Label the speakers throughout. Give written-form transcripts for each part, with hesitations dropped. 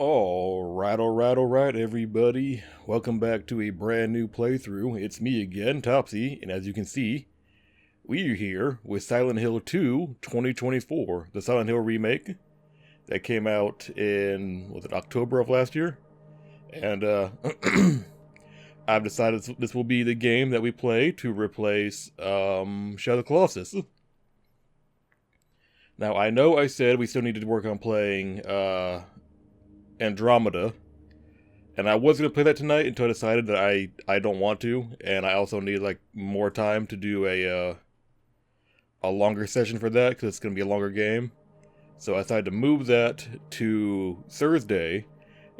Speaker 1: Alright, everybody. Welcome back to a brand new playthrough. It's me again, Topsy, and as you can see, we're here with Silent Hill 2 2024, the Silent Hill remake that came out in, was it October of last year? And, I've decided this will be the game that we play to replace, Shadow of the Colossus. Now, I know I said we still needed to work on playing, Andromeda, and I was going to play that tonight until I decided that I don't want to, and I also need like more time to do a longer session for that because it's going to be a longer game. So I decided to move that to Thursday,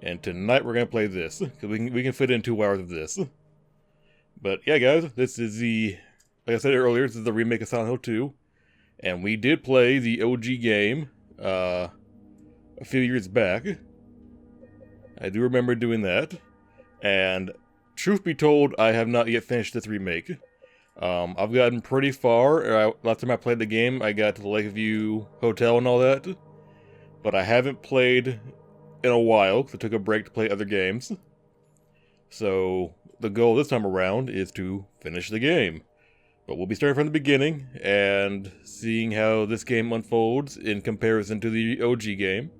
Speaker 1: and tonight we're going to play this because we can fit in 2 hours of this. But yeah, guys, this is like I said earlier, this is the remake of Silent Hill 2, and we did play the OG game a few years back. I do remember doing that, and truth be told, I have not yet finished this remake. I've gotten pretty far. Last time I played the game, I got to the Lakeview Hotel and all that, but I haven't played in a while because I took a break to play other games. So the goal this time around is to finish the game. But we'll be starting from the beginning and seeing how this game unfolds in comparison to the OG game.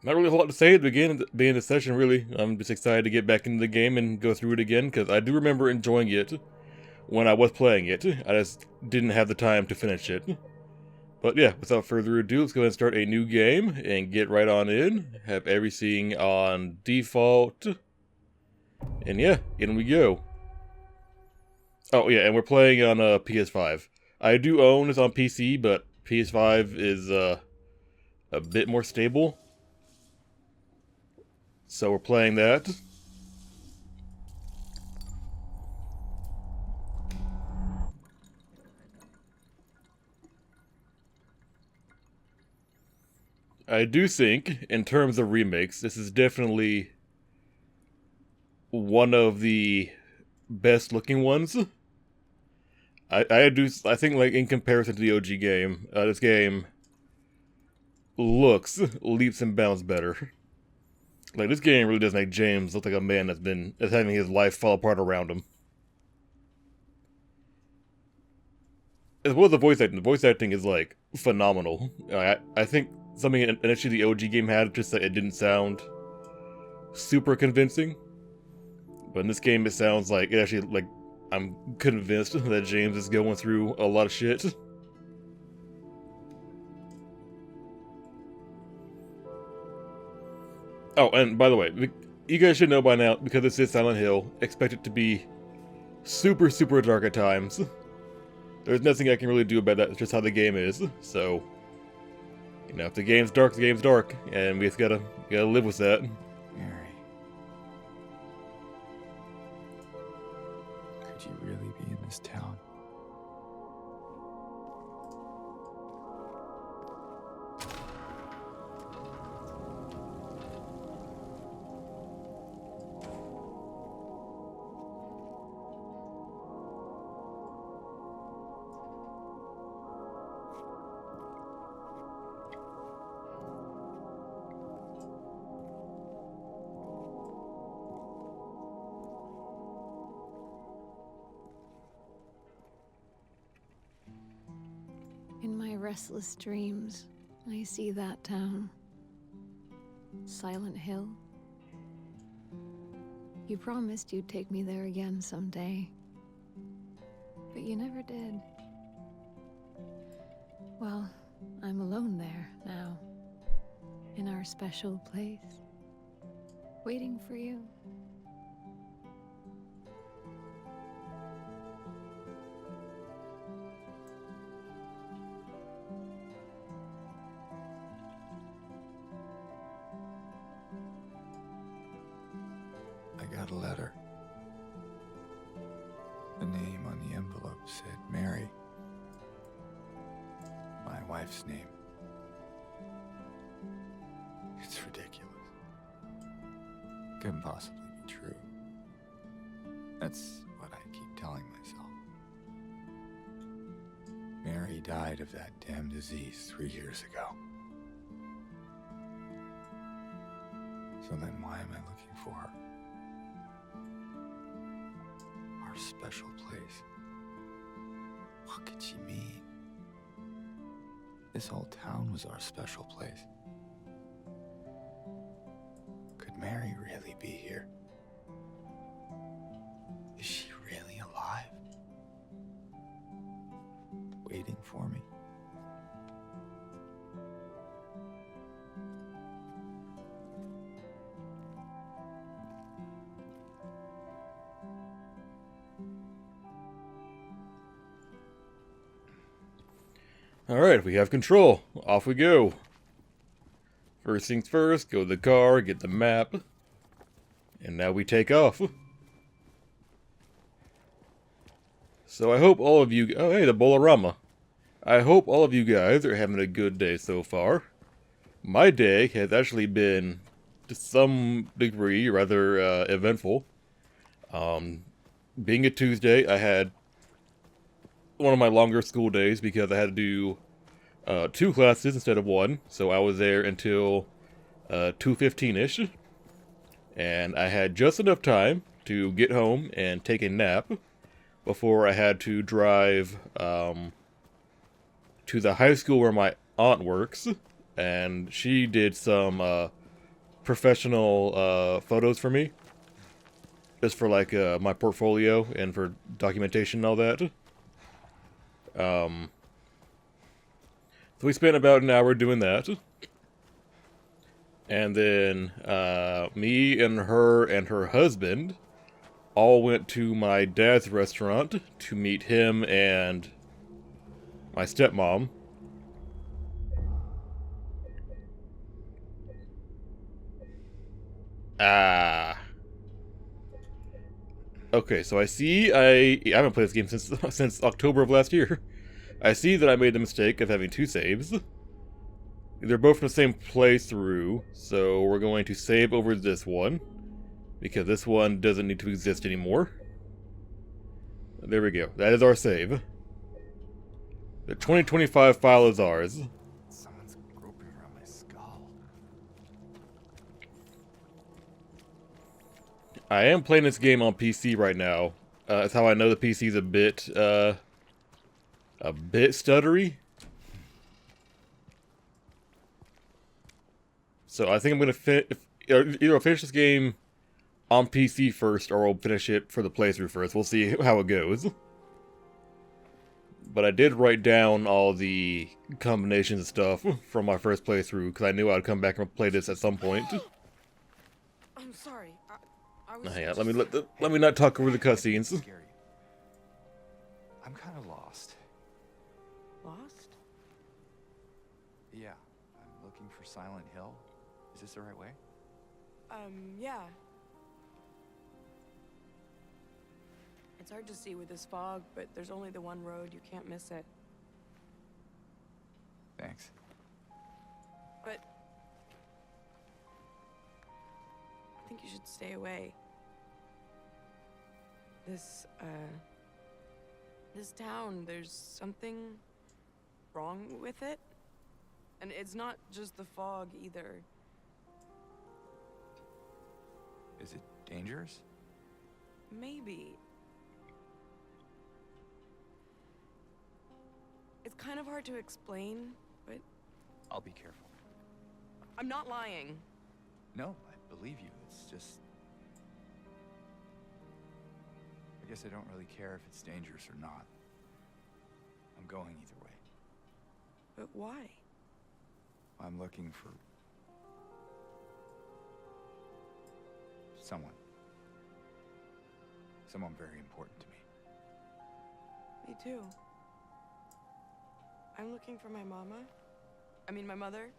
Speaker 1: Not really a whole lot to say at the beginning of the session, really. I'm just excited to get back into the game and go through it again, because I do remember enjoying it when I was playing it. I just didn't have the time to finish it. But yeah, without further ado, let's go ahead and start a new game and get right on in. Have everything on default. And yeah, in we go. Oh yeah, and we're playing on PS5. I do own this on PC, but PS5 is a bit more stable. So we're playing that. I do think, in terms of remakes, this is definitely one of the best looking ones. I think, like, in comparison to the OG game, this game looks leaps and bounds better. Like, this game really does make James look like a man that's having his life fall apart around him. As well as the voice acting. The voice acting is, like, phenomenal. I think something initially the OG game had, just that it didn't sound super convincing. But in this game, it sounds like, it actually, like, I'm convinced that James is going through a lot of shit. Oh, and by the way, you guys should know by now, because this is Silent Hill, expect it to be super, super dark at times. There's nothing I can really do about that, it's just how the game is, so... You know, if the game's dark, the game's dark, and we just gotta live with that.
Speaker 2: Mary. Could you really be in this town?
Speaker 3: In my restless dreams, I see that town. Silent Hill. You promised you'd take me there again someday. But you never did. Well, I'm alone there now. In our special place. Waiting for you.
Speaker 2: I got a letter. The name on the envelope said Mary. My wife's name. It's ridiculous. Couldn't possibly be true. That's what I keep telling myself. Mary died of that damn disease 3 years ago. So then why am I looking for her? Our special place. What could she mean? This whole town was our special place. Could Mary really be here? Is she really alive? Waiting for me?
Speaker 1: Alright, we have control. Off we go. First things first, go to the car, get the map. And now we take off. So I hope all of you... Oh, hey, the Bolorama. I hope all of you guys are having a good day so far. My day has actually been, to some degree, rather eventful. Being a Tuesday, I had one of my longer school days because I had to do 2 classes instead of 1. So I was there until 2:15-ish. And I had just enough time to get home and take a nap before I had to drive to the high school where my aunt works. And she did some professional photos for me. Just for like my portfolio and for documentation and all that. So we spent about an hour doing that. And then me and her husband all went to my dad's restaurant to meet him and my stepmom. Okay, so I see I haven't played this game since October of last year. I see that I made the mistake of having 2 saves. They're both from the same playthrough, so we're going to save over this one, because this one doesn't need to exist anymore. There we go. That is our save. The 2025 file is ours.
Speaker 2: Someone's groping around my skull.
Speaker 1: I am playing this game on PC right now. That's how I know the PC is a bit stuttery. So I think I'm gonna either I'll finish this game on PC first, or we'll finish it for the playthrough first. We'll see how it goes. But I did write down all the combinations and stuff from my first playthrough, because I knew I'd come back and play this at some point.
Speaker 4: I'm sorry. I was.
Speaker 1: Hang on, let me not talk over the cutscenes.
Speaker 2: Scary. I'm kind of lost.
Speaker 4: Lost?
Speaker 2: Yeah, I'm looking for Silent Hill. Is this the right way?
Speaker 4: Yeah. It's hard to see with this fog, but there's only the one road. You can't miss it.
Speaker 2: Thanks.
Speaker 4: But I think you should stay away. This town, there's something wrong with it. And it's not just the fog either.
Speaker 2: Is it dangerous?
Speaker 4: Maybe. It's kind of hard to explain, but
Speaker 2: I'll be careful.
Speaker 4: I'm not lying.
Speaker 2: No, I believe you. It's just... I guess I don't really care if it's dangerous or not. I'm going either way.
Speaker 4: But why?
Speaker 2: I'm looking for... someone. Someone very important to me.
Speaker 4: Me too. I'm looking for my mama. I mean, my mother.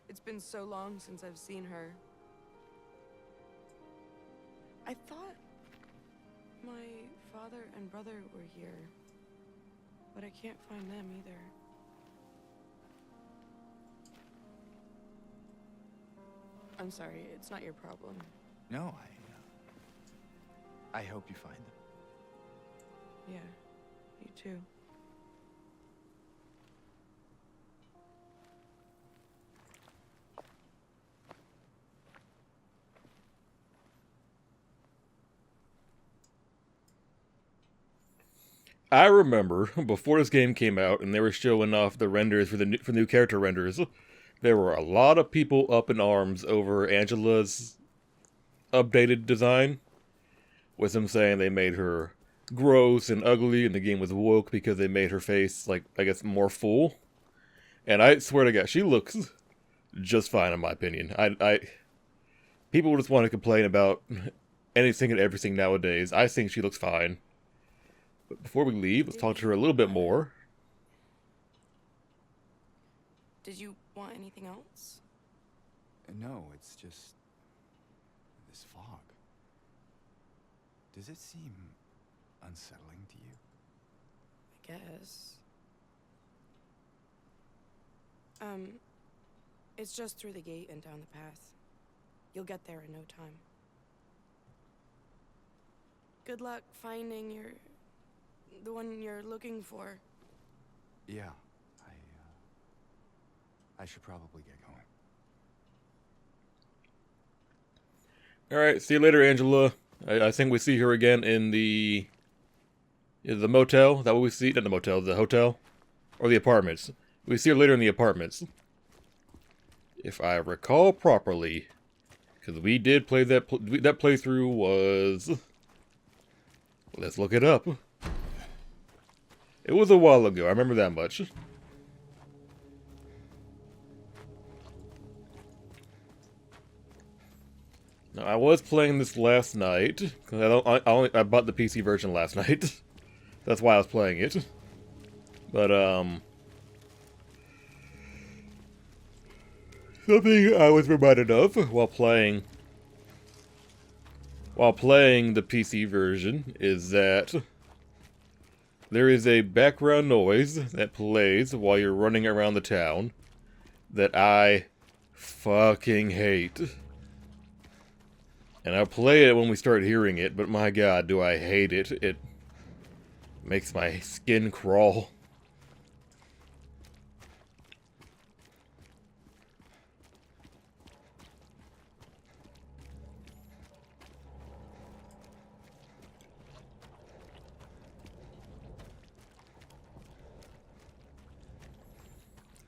Speaker 4: It's been so long since I've seen her. I thought my father and brother were here, but I can't find them either. I'm sorry, it's not your problem.
Speaker 2: No, I hope you find them.
Speaker 4: Yeah, you too.
Speaker 1: I remember before this game came out and they were showing off the renders for for new character renders, there were a lot of people up in arms over Angela's updated design, with them saying they made her gross and ugly and the game was woke because they made her face, like, I guess, more full. And I swear to God, she looks just fine in my opinion. People just want to complain about anything and everything nowadays. I think she looks fine. But before we leave, let's talk to her a little bit more.
Speaker 4: Did you want anything else?
Speaker 2: No, it's just this fog. Does it seem unsettling to you?
Speaker 4: I guess. It's just through the gate and down the path. You'll get there in no time. Good luck finding the one you're looking for.
Speaker 2: Yeah, I should probably get going.
Speaker 1: Alright, see you later, Angela. I think we see her again in the motel. Is that what we see? Not the motel, the hotel? Or the apartments. We see her later in the apartments. If I recall properly. Because we did play that playthrough was... Let's look it up. It was a while ago, I remember that much. Now, I was playing this last night, because I bought the PC version last night. That's why I was playing it. But, something I was reminded of while playing the PC version is that there is a background noise that plays while you're running around the town that I fucking hate. And I'll play it when we start hearing it, but my god, do I hate it. It makes my skin crawl.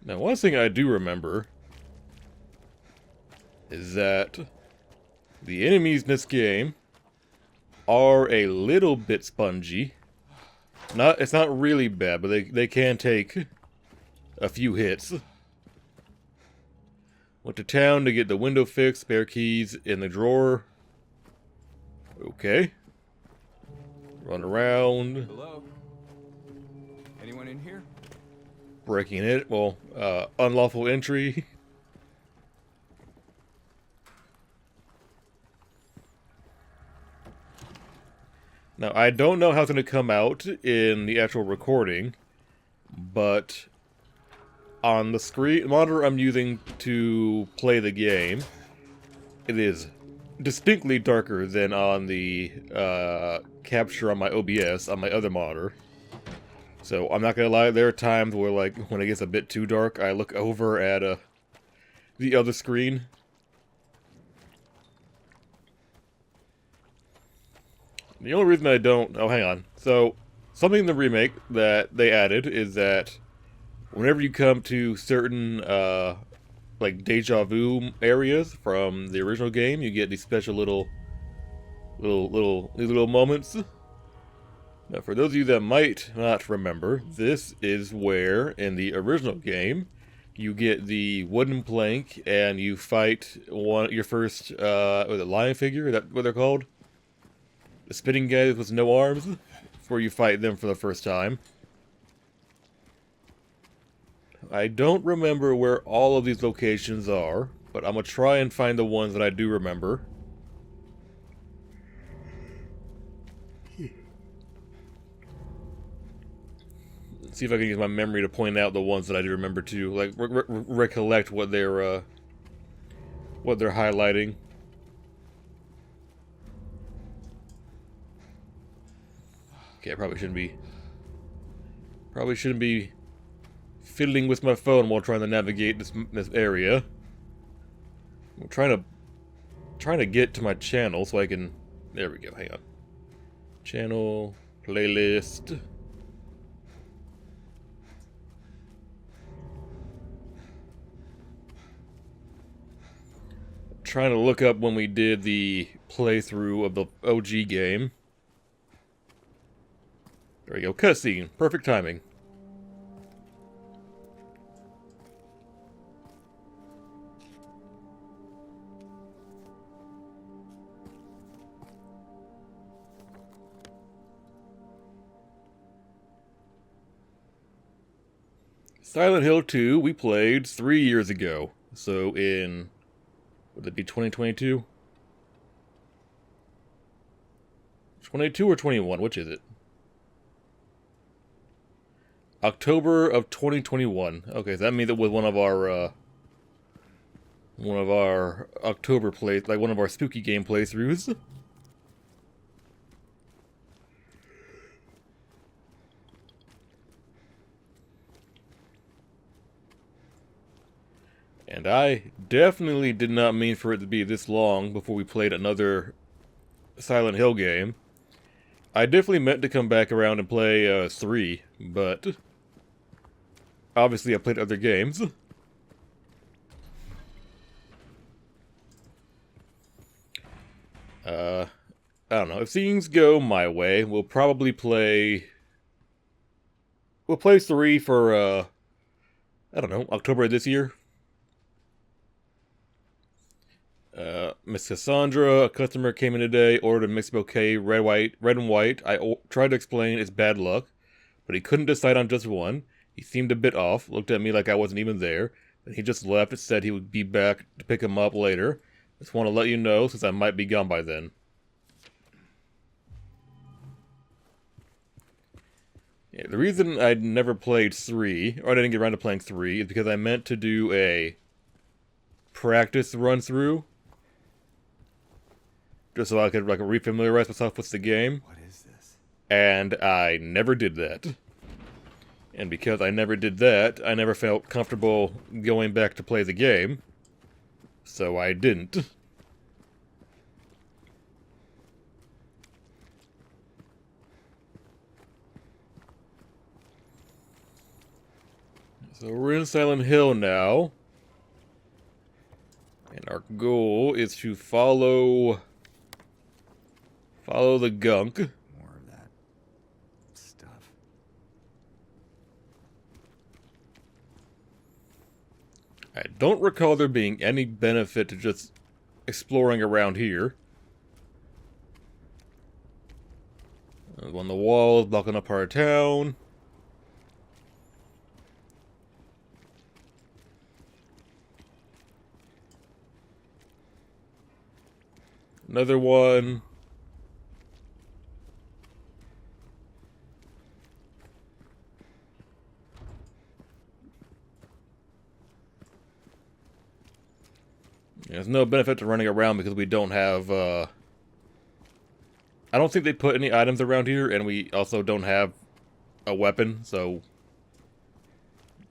Speaker 1: Now, one thing I do remember is that the enemies in this game are a little bit spongy. It's not really bad, but they can take a few hits. Went to town to get the window fixed, spare keys in the drawer. Okay. Run around.
Speaker 2: Hello? Anyone in here?
Speaker 1: Breaking it. Well, unlawful entry. Now, I don't know how it's going to come out in the actual recording, but on the screen monitor I'm using to play the game, it is distinctly darker than on the capture on my OBS on my other monitor. So I'm not gonna lie, there are times where, like, when it gets a bit too dark, I look over at the other screen. The only reason I don't... Oh, hang on. So, something in the remake that they added is that whenever you come to certain, like, deja vu areas from the original game, you get these special little moments. Now, for those of you that might not remember, this is where, in the original game, you get the wooden plank and you fight your first, was it lion figure? Is that what they're called? The spinning guys with no arms, before you fight them for the first time. I don't remember where all of these locations are, but I'm going to try and find the ones that I do remember. See if I can use my memory to point out the ones that I do remember too, like recollect what they're highlighting. Okay, I probably shouldn't be fiddling with my phone while trying to navigate this area. I'm trying to get to my channel so I can. There we go. Hang on. Channel playlist. trying to look up when we did the playthrough of the OG game. There we go, cutscene. Perfect timing. Silent Hill 2 we played 3 years ago. So in, would it be 2022? 22 or 21, which is it? October of 2021. Okay, so that means it was one of our October plays, like one of our spooky game playthroughs. And I definitely did not mean for it to be this long before we played another Silent Hill game. I definitely meant to come back around and play 3, but obviously I played other games. I don't know. If things go my way, we'll probably play... We'll play 3 for, I don't know, October of this year. Miss Cassandra, a customer came in today, ordered a mixed bouquet, red and white. I tried to explain it's bad luck, but he couldn't decide on just one. He seemed a bit off, looked at me like I wasn't even there, and he just left and said he would be back to pick him up later. Just want to let you know, since I might be gone by then. Yeah, the reason I'd never played 3, or I didn't get around to playing 3, is because I meant to do a practice run-through. Just so I could like refamiliarize myself with the game.
Speaker 2: What is this?
Speaker 1: And I never did that. And because I never did that, I never felt comfortable going back to play the game. So I didn't. So we're in Silent Hill now. And our goal is to follow the gunk.
Speaker 2: More of that stuff.
Speaker 1: I don't recall there being any benefit to just exploring around here. On the walls, blocking up our town. Another one. There's no benefit to running around because we don't have, I don't think they put any items around here, and we also don't have a weapon, so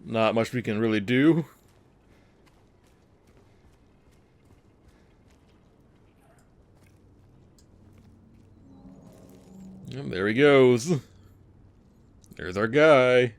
Speaker 1: not much we can really do. And there he goes. There's our guy.